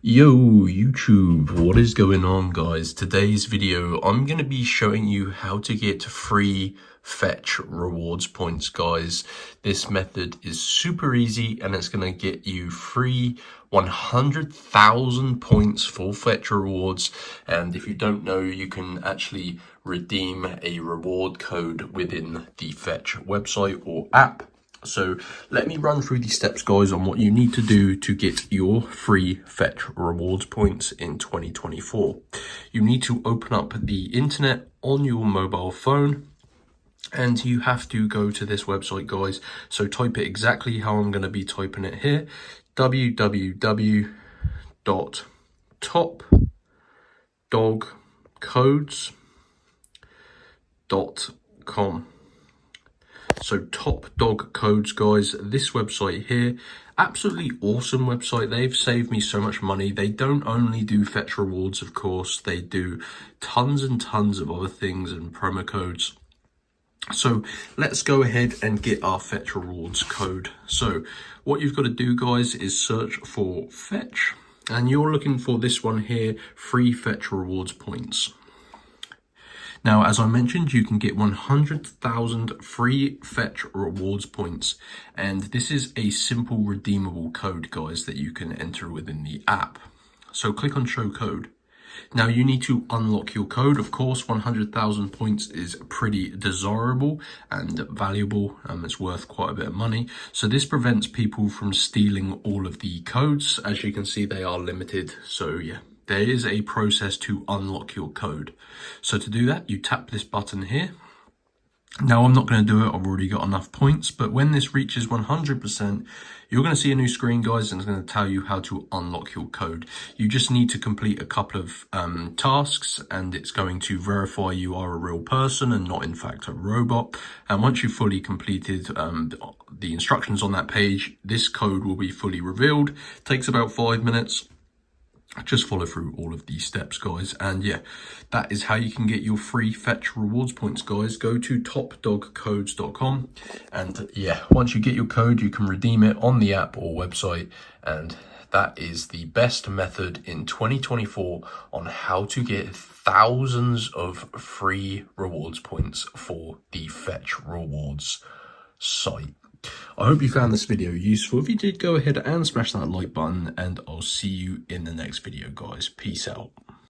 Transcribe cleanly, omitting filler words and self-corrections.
Yo YouTube, what is going on guys? Today's video I'm going to be showing you how to get free fetch rewards points guys. This method is super easy and it's going to get you free 100,000 points for fetch rewards, and if you don't know, you can actually redeem a reward code within the fetch website or app. So let me run through the steps guys on what you need to do to get your free fetch rewards points in 2024. You need to open up the internet on your mobile phone and you have to go to this website guys. So type it exactly how I'm going to be typing it here: www.topdogcodes.com. So Top Dog Codes guys, this website here, absolutely awesome website. They've saved me so much money. They don't only do fetch rewards, of course, they do tons and tons of other things and promo codes. So let's go ahead and get our fetch rewards code. So what you've got to do guys is search for fetch, and you're looking for this one here, free fetch rewards points. Now, as I mentioned, you can get 100,000 free fetch rewards points, and this is a simple redeemable code, guys, that you can enter within the app. So click on show code. Now you need to unlock your code. Of course, 100,000 points is pretty desirable and valuable. It's worth quite a bit of money. So this prevents people from stealing all of the codes. As you can see, they are limited. So yeah, there is a process to unlock your code. So to do that, you tap this button here. Now I'm not going to do it, I've already got enough points, but when this reaches 100%, you're going to see a new screen guys, and it's going to tell you how to unlock your code. You just need to complete a couple of tasks, and it's going to verify you are a real person and not in fact a robot. And once you've fully completed the instructions on that page, this code will be fully revealed. It takes about 5 minutes. Just follow through all of these steps guys, and yeah, that is how you can get your free fetch rewards points guys. Go to topdogcodes.com, and yeah, once you get your code you can redeem it on the app or website, and that is the best method in 2024 on how to get thousands of free rewards points for the fetch rewards site. I hope you found this video useful. If you did, go ahead and smash that like button, and I'll see you in the next video guys. Peace out.